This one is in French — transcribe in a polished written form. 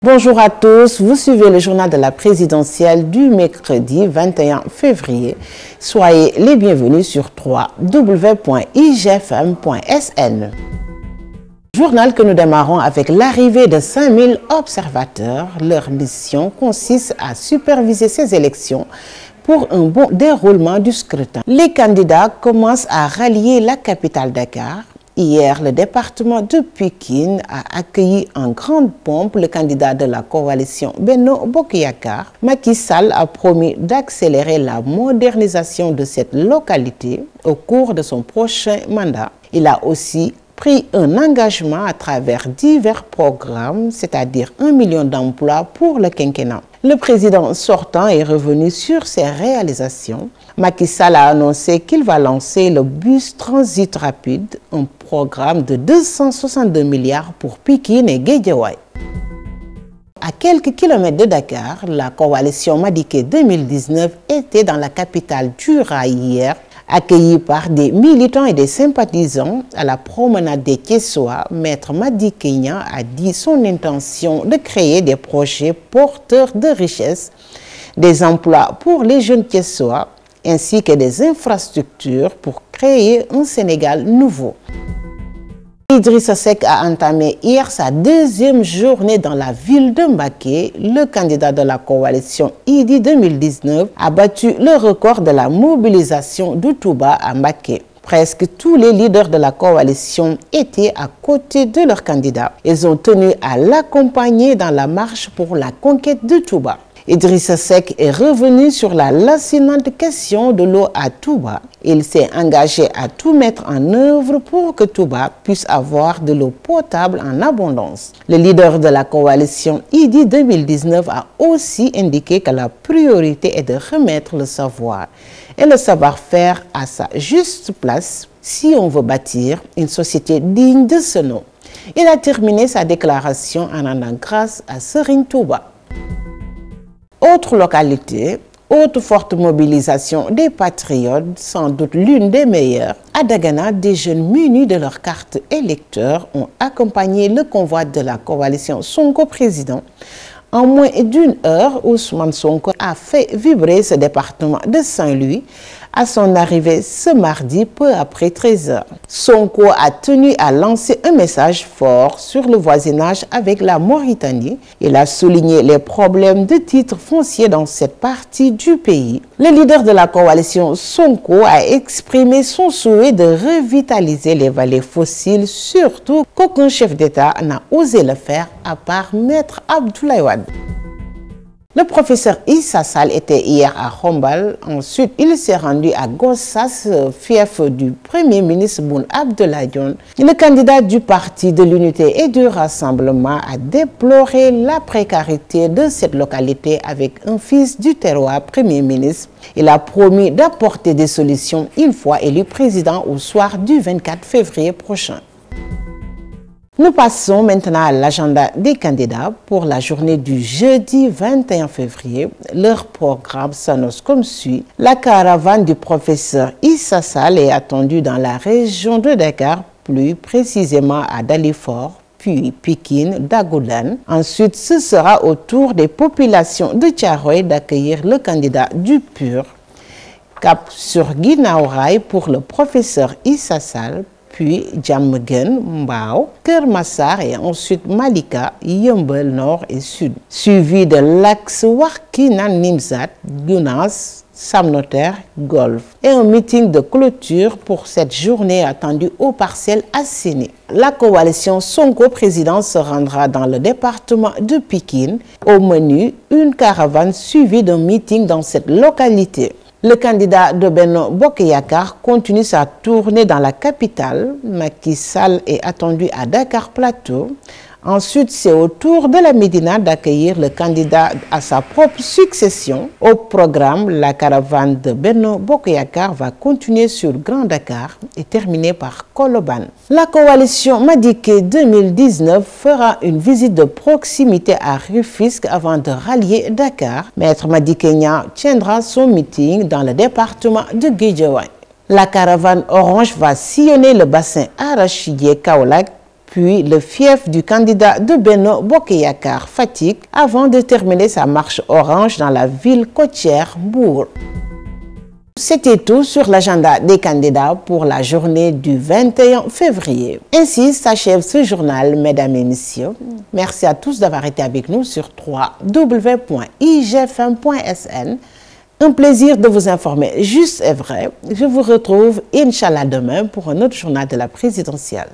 Bonjour à tous, vous suivez le journal de la présidentielle du mercredi 21 février. Soyez les bienvenus sur www.igfm.sn. Journal que nous démarrons avec l'arrivée de 5000 observateurs. Leur mission consiste à superviser ces élections pour un bon déroulement du scrutin. Les candidats commencent à rallier la capitale Dakar. Hier, le département de Pikine a accueilli en grande pompe le candidat de la coalition Benno Bokk Yakaar. Macky Sall a promis d'accélérer la modernisation de cette localité au cours de son prochain mandat. Il a aussi pris un engagement à travers divers programmes, c'est-à-dire 1 million d'emplois pour le quinquennat. Le président sortant est revenu sur ses réalisations. Macky Sall a annoncé qu'il va lancer le bus transit rapide, un programme de 262 milliards pour Pikine et Guédiawaye. À quelques kilomètres de Dakar, la coalition Madické 2019 était dans la capitale du rail hier, accueillie par des militants et des sympathisants à la promenade des Thiessois. Maître Madické Niang a dit son intention de créer des projets porteurs de richesse, des emplois pour les jeunes Thiessois, ainsi que des infrastructures pour créer un Sénégal nouveau. Idrissa Seck a entamé hier sa deuxième journée dans la ville de Mbacké. Le candidat de la coalition Idy 2019 a battu le record de la mobilisation de Touba à Mbacké. Presque tous les leaders de la coalition étaient à côté de leur candidat. Ils ont tenu à l'accompagner dans la marche pour la conquête de Touba. Idrissa Seck est revenu sur la lancinante question de l'eau à Touba. Il s'est engagé à tout mettre en œuvre pour que Touba puisse avoir de l'eau potable en abondance. Le leader de la coalition Idy 2019 a aussi indiqué que la priorité est de remettre le savoir et le savoir-faire à sa juste place si on veut bâtir une société digne de ce nom. Il a terminé sa déclaration en rendant grâce à Serigne Touba. Autre localité, autre forte mobilisation des patriotes, sans doute l'une des meilleures. À Dagana, des jeunes munis de leur carte électeur ont accompagné le convoi de la coalition Sonko président. En moins d'une heure, Ousmane Sonko a fait vibrer ce département de Saint-Louis à son arrivée ce mardi peu après 13 h. Sonko a tenu à lancer un message fort sur le voisinage avec la Mauritanie. Il a souligné les problèmes de titres fonciers dans cette partie du pays. Le leader de la coalition Sonko a exprimé son souhait de revitaliser les vallées fossiles, surtout qu'aucun chef d'État n'a osé le faire à part Maître Abdoulaye Wade. Le professeur Issa Sall était hier à Khombole. Ensuite, il s'est rendu à Gossas, fief du Premier ministre Boun Abdallah Dionne. Le candidat du Parti de l'Unité et du Rassemblement a déploré la précarité de cette localité avec un fils du terroir Premier ministre. Il a promis d'apporter des solutions une fois élu président au soir du 24 février prochain. Nous passons maintenant à l'agenda des candidats pour la journée du jeudi 21 février. Leur programme s'annonce comme suit. La caravane du professeur Issa Sall est attendue dans la région de Dakar, plus précisément à Dalifort, puis Pikine, Dagoudane. Ensuite, ce sera au tour des populations de Thiaroye d'accueillir le candidat du PUR. Cap sur Guinaw Rail pour le professeur Issa Sall, puis Diamaguène, Mbao, Keur Massar et ensuite Malika, Yeumbeul Nord et Sud. Suivi de l'axe Wakhinane Nimzatt, Gounass, Sam Notaire, Golf. Et un meeting de clôture pour cette journée attendue aux Parcelles Assainies. La coalition Sonko président se rendra dans le département de Pikine. Au menu, une caravane suivie d'un meeting dans cette localité. Le candidat de Benno Bokk Yakaar continue sa tournée dans la capitale. Macky Sall est attendu à Dakar Plateau. Ensuite, c'est au tour de la Médina d'accueillir le candidat à sa propre succession. Au programme, la caravane de Benno Bokk Yakaar va continuer sur Grand Dakar et terminer par Colobane. La coalition Madické 2019 fera une visite de proximité à Rufisque avant de rallier Dakar. Maître Madické Niang tiendra son meeting dans le département de Guédiawaye. La caravane orange va sillonner le bassin arachidier Kaolack, puis le fief du candidat de Benno Bokk Yakaar, Fatick, avant de terminer sa marche orange dans la ville côtière Mbour. C'était tout sur l'agenda des candidats pour la journée du 21 février. Ainsi s'achève ce journal, mesdames et messieurs. Merci à tous d'avoir été avec nous sur www.igfm.sn. Un plaisir de vous informer juste et vrai. Je vous retrouve, Inch'Allah, demain pour un autre journal de la présidentielle.